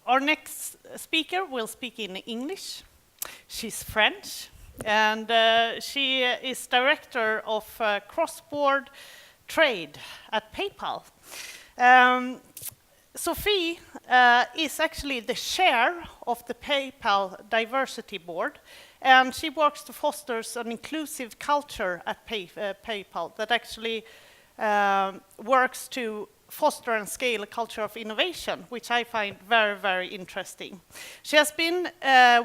Our next speaker will speak in English. She's French, and she is director of cross-border trade at PayPal. Sophie is actually the chair of the PayPal Diversity Board, and she works to foster an inclusive culture at PayPal that actually works to foster and scale a culture of innovation, which I find very, very interesting. She has been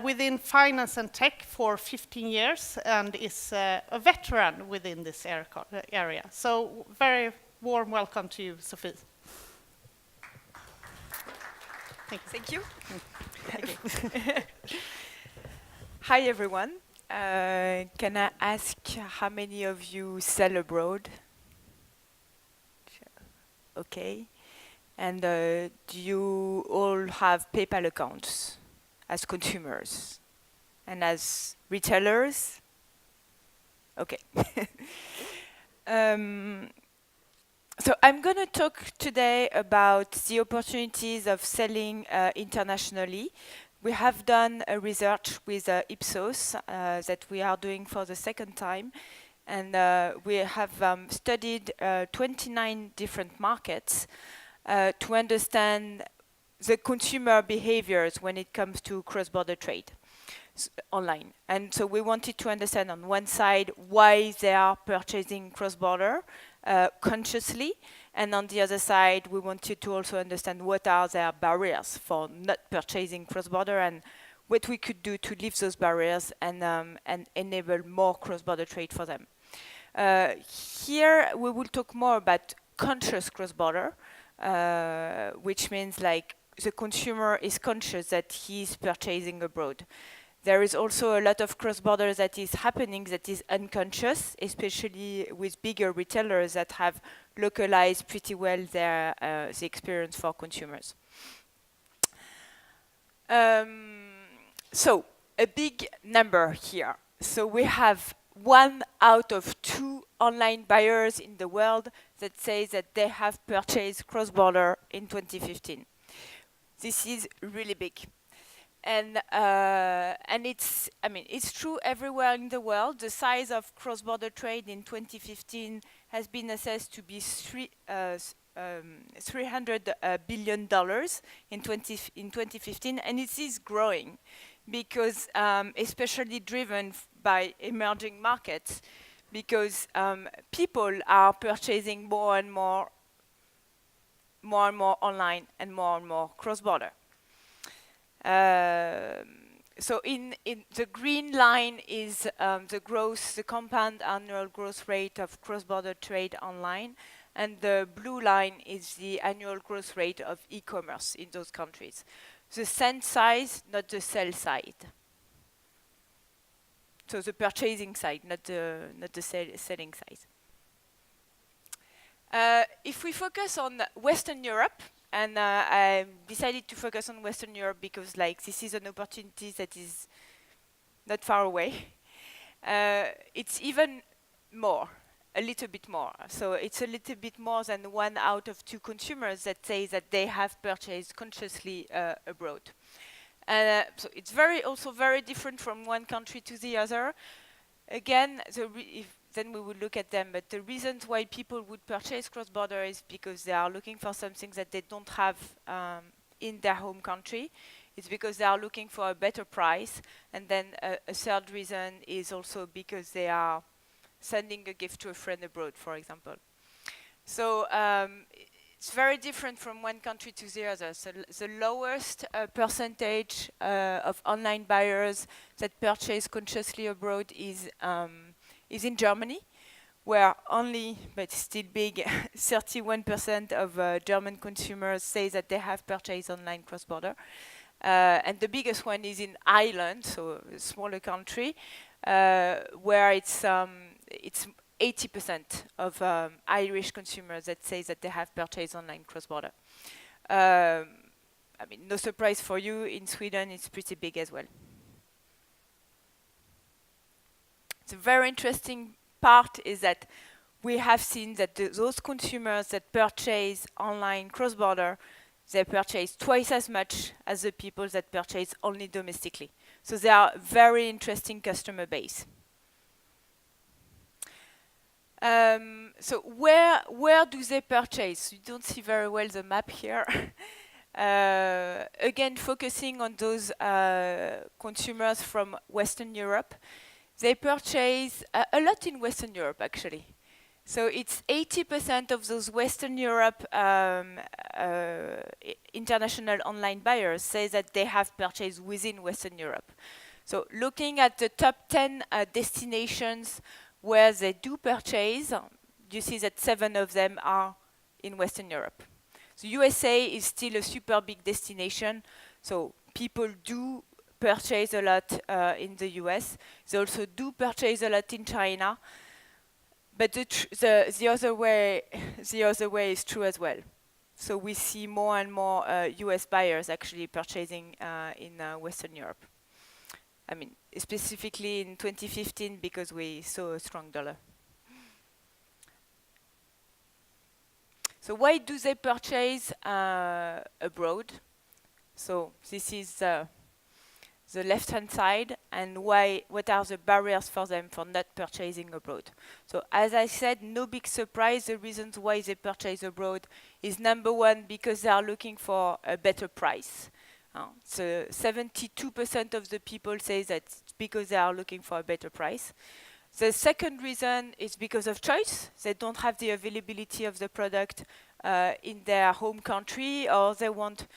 within finance and tech for 15 years and is a veteran within this area. So very warm welcome to you, Sophie. Thank you. Hi, everyone. Can I ask how many of you sell abroad? Okay. And do you all have PayPal accounts as consumers and as retailers? Okay. So I'm going to talk today about the opportunities of selling internationally. We have done a research with Ipsos that we are doing for the second time. And we have studied 29 different markets to understand the consumer behaviors when it comes to cross-border trade online. And so we wanted to understand on one side why they are purchasing cross-border consciously, and on the other side we wanted to also understand what are their barriers for not purchasing cross-border and what we could do to lift those barriers and enable more cross-border trade for them. Here we will talk more about conscious cross-border, which means like the consumer is conscious that he's purchasing abroad. There is also a lot of cross-border that is happening that is unconscious, especially with bigger retailers that have localized pretty well their the experience for consumers. So a big number here. So we have 1 out of 2 online buyers in the world that say that they have purchased cross-border in 2015. This is really big. And it's, I mean, it's true everywhere in the world. The size of cross-border trade in 2015 has been assessed to be $300 billion in 2015, and it is growing because especially driven by emerging markets, because people are purchasing more and more online and more cross-border. So in the green line is the compound annual growth rate of cross-border trade online, and the blue line is the annual growth rate of e-commerce in those countries. The send size, not the sell side. So the purchasing side, not the selling side. If we focus on Western Europe, and I decided to focus on Western Europe because like this is an opportunity that is not far away. It's even more, a little bit more. So it's a little bit more than 1 out of 2 consumers that say that they have purchased consciously abroad. So it's also very different from one country to the other. Again, then we would look at them, but the reasons why people would purchase cross-border is because they are looking for something that they don't have in their home country. It's because they are looking for a better price, and then a third reason is also because they are sending a gift to a friend abroad, for example. So it's very different from one country to the other. So the lowest percentage of online buyers that purchase consciously abroad is in Germany, where only, but still big, 31% of German consumers say that they have purchased online cross-border. And the biggest one is in Ireland, so a smaller country, where it's 80% of Irish consumers that say that they have purchased online cross-border. I mean, no surprise for you, in Sweden it's pretty big as well. The very interesting part is that we have seen that those consumers that purchase online cross-border, they purchase twice as much as the people that purchase only domestically. So they are very interesting customer base. So where do they purchase? You don't see very well the map here. Again, focusing on those consumers from Western Europe. They purchase a lot in Western Europe, actually. So it's 80% of those Western Europe international online buyers say that they have purchased within Western Europe. So looking at the top 10 destinations where they do purchase, you see that 7 of them are in Western Europe. So USA is still a super big destination, so people do purchase a lot in the US. They also do purchase a lot in China, but the other way is true as well. So we see more and more US buyers actually purchasing in Western Europe. I mean, specifically in 2015 because we saw a strong dollar. So why do they purchase abroad? So this is the left-hand side, and what are the barriers for them for not purchasing abroad? So as I said, no big surprise. The reasons why they purchase abroad is number one, because they are looking for a better price. So 72% of the people say that it's because they are looking for a better price. The second reason is because of choice. They don't have the availability of the product in their home country, or they want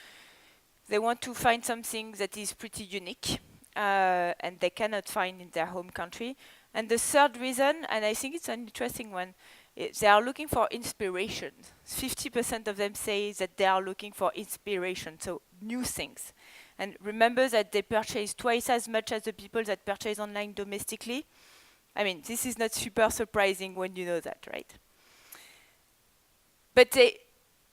to find something that is pretty unique and they cannot find in their home country. And the third reason, and I think it's an interesting one, they are looking for inspiration. 50% of them say that they are looking for inspiration, so new things. And remember that they purchase twice as much as the people that purchase online domestically. I mean, this is not super surprising when you know that, right? But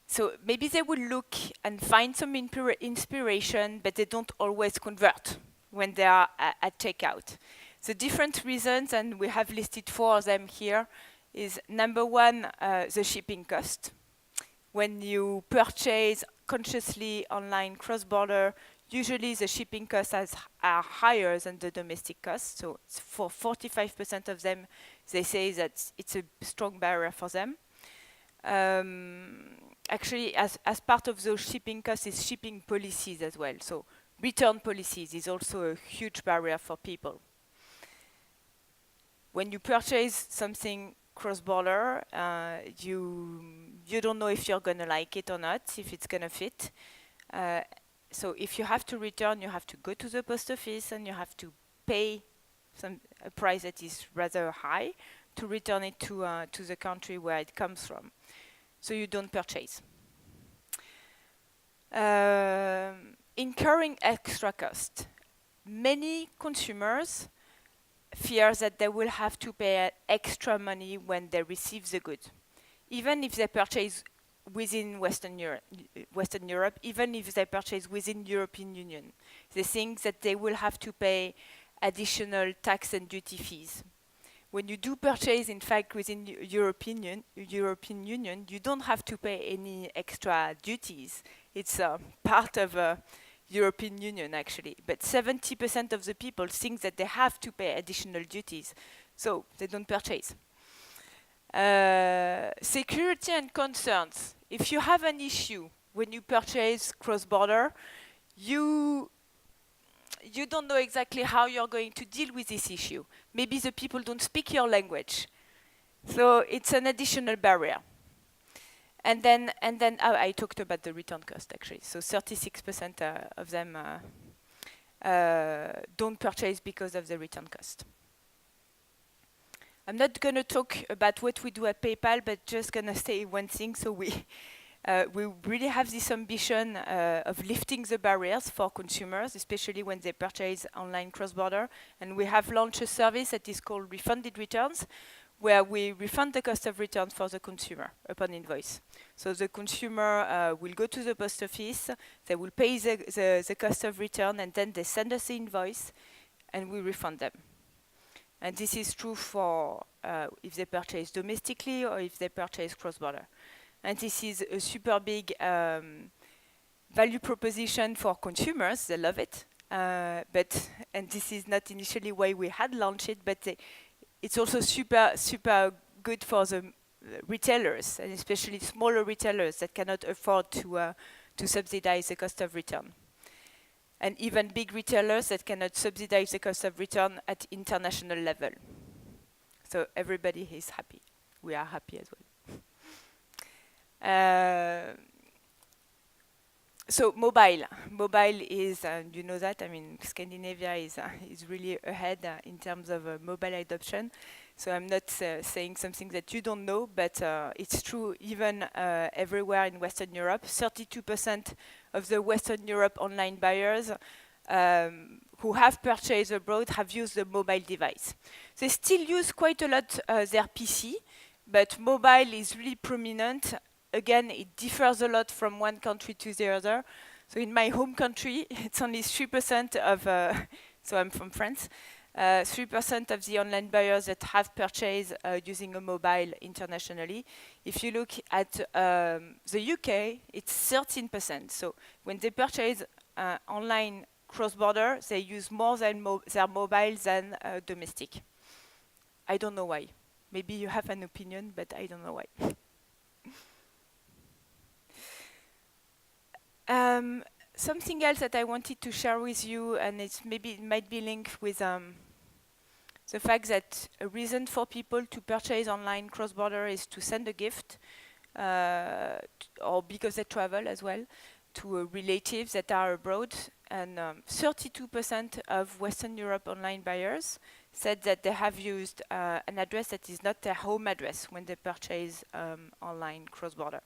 so maybe they will look and find some inspiration, but they don't always convert when they are at checkout. The different reasons, and we have listed 4 of them here, is number one, the shipping cost. When you purchase consciously online cross-border, usually the shipping costs are higher than the domestic costs. So for 45% of them, they say that it's a strong barrier for them. Actually, as part of those shipping costs is shipping policies as well. So return policies is also a huge barrier for people. When you purchase something cross-border, you don't know if you're gonna like it or not, if it's gonna fit. So if you have to return, you have to go to the post office and you have to pay a price that is rather high to return it to the country where it comes from. So you don't purchase. Incurring extra cost. Many consumers fear that they will have to pay extra money when they receive the good, even if they purchase within Western Europe, even if they purchase within European Union. They think that they will have to pay additional tax and duty fees. When you do purchase, in fact, within European Union, you don't have to pay any extra duties. It's part of European Union, actually. But 70% of the people think that they have to pay additional duties, so they don't purchase. Security and concerns. If you have an issue when you purchase cross-border, you don't know exactly how you're going to deal with this issue. Maybe the people don't speak your language. So it's an additional barrier. And then I talked about the return cost, actually. So 36% of them don't purchase because of the return cost. I'm not going to talk about what we do at PayPal, but just going to say one thing. So we really have this ambition of lifting the barriers for consumers, especially when they purchase online cross-border. And we have launched a service that is called Refunded Returns, where we refund the cost of returns for the consumer upon invoice. So the consumer will go to the post office, they will pay the cost of return, and then they send us the invoice, and we refund them. And this is true for if they purchase domestically or if they purchase cross-border. And this is a super big value proposition for consumers. They love it, and this is not initially why we had launched it, but it's also super good for the retailers, and especially smaller retailers that cannot afford to subsidize the cost of return, and even big retailers that cannot subsidize the cost of return at international level. So everybody is happy. We are happy as well. So mobile is, you know that, I mean, Scandinavia is really ahead in terms of mobile adoption. So I'm not saying something that you don't know, but it's true even everywhere in Western Europe. 32% of the Western Europe online buyers who have purchased abroad have used a mobile device. They still use quite a lot their PC, but mobile is really prominent. Again, it differs a lot from one country to the other. So in my home country, it's only 3% of, so I'm from France, 3% of the online buyers that have purchased using a mobile internationally. If you look at the UK, it's 13%. So when they purchase online cross-border, they use more than their mobile than domestic. I don't know why. Maybe you have an opinion, but I don't know why. Something else that I wanted to share with you, and it might be linked with the fact that a reason for people to purchase online cross-border is to send a gift, or because they travel as well, to relatives that are abroad. And 32% of Western Europe online buyers said that they have used an address that is not their home address when they purchase online cross-border.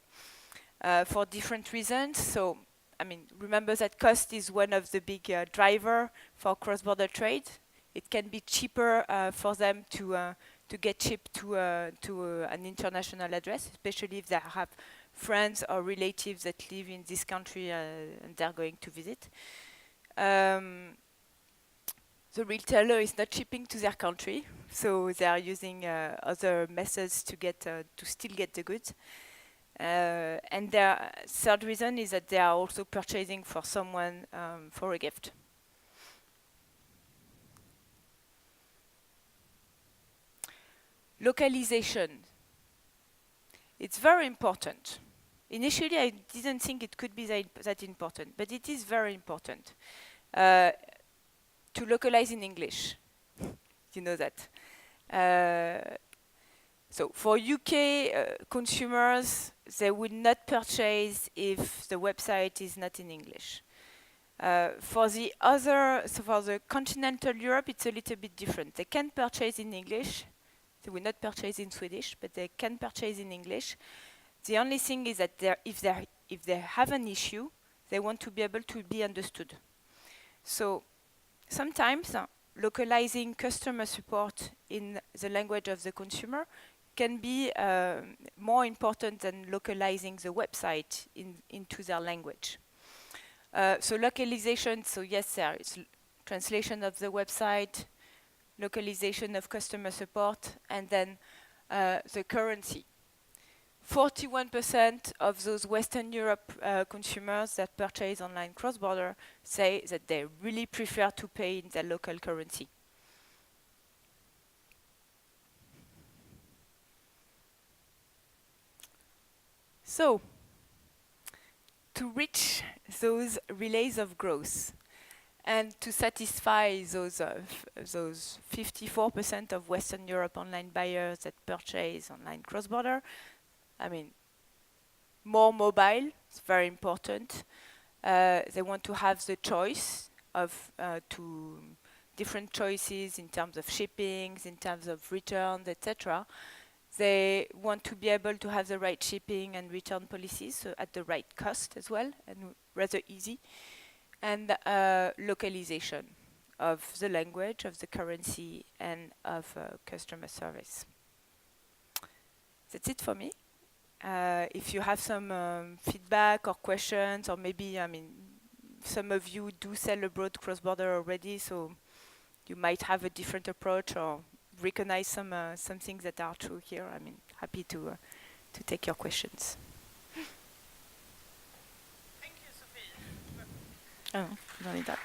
For different reasons. So, I mean, remember that cost is one of the big driver for cross-border trade. It can be cheaper for them to get shipped to an international address, especially if they have friends or relatives that live in this country and they're going to visit. The retailer is not shipping to their country, so they are using other methods to get to still get the goods. And their third reason is that they are also purchasing for someone for a gift. Localization. It's very important. Initially, I didn't think it could be that important, but it is very important to localize in English. You know that. So for UK consumers, they would not purchase if the website is not in English. For the continental Europe, it's a little bit different. They can purchase in English. They will not purchase in Swedish, but they can purchase in English. The only thing is that if they have an issue, they want to be able to be understood. So sometimes localizing customer support in the language of the consumer can be more important than localizing the website into their language. So localization, so yes, there is translation of the website, localization of customer support, and then the currency. 41% of those Western Europe consumers that purchase online cross-border say that they really prefer to pay in their local currency. So, to reach those relays of growth and to satisfy those 54% of Western Europe online buyers that purchase online cross-border, I mean, more mobile is very important. They want to have the choice of different choices in terms of shippings, in terms of returns, etc. They want to be able to have the right shipping and return policies, so at the right cost as well, and rather easy. And localization of the language, of the currency, and of customer service. That's it for me. If you have some feedback or questions, or maybe, I mean, some of you do sell abroad cross-border already, so you might have a different approach or recognize some things that are true here. I mean, happy to take your questions. Thank you, Sophie. Oh, don't need that.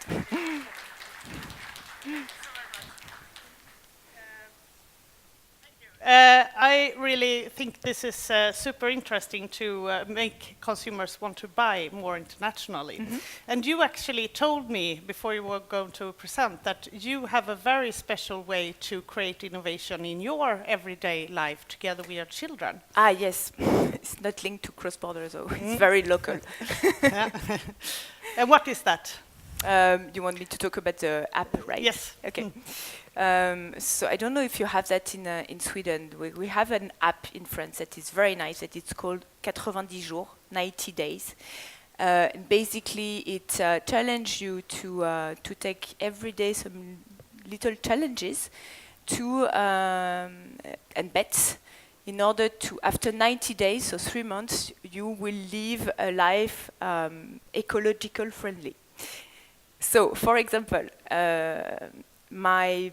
I really think this is super interesting to make consumers want to buy more internationally. And you actually told me before you were going to present that you have a very special way to create innovation in your everyday life together with your children. Ah, yes. It's not linked to Crossborder, though. It's very local. And what is that? You want me to talk about the app, right? Yes. Okay. So I don't know if you have that in Sweden. We have an app in France that is very nice. That it's called 90 jours, 90 days. Basically, it challenges you to take every day some little challenges and bets in order to, after 90 days, so 3 months, you will live a life ecological friendly. So, for example, my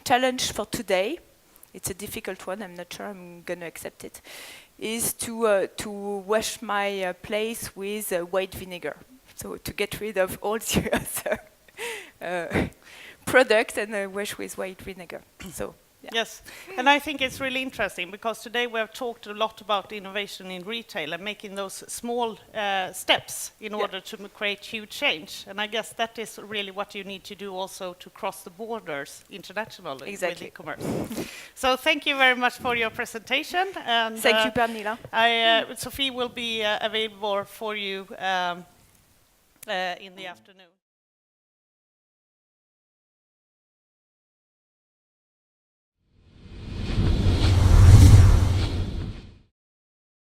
challenge for today, it's a difficult one, I'm not sure I'm going to accept it, is to wash my place with white vinegar. So to get rid of all the other products and wash with white vinegar. So. Yeah. Yes, and I think it's really interesting because today we have talked a lot about innovation in retail and making those small steps in order to create huge change. And I guess that is really what you need to do also to cross the borders internationally with e-commerce. So thank you very much for your presentation. And thank you, Pernilla. Sophie will be available for you in the afternoon.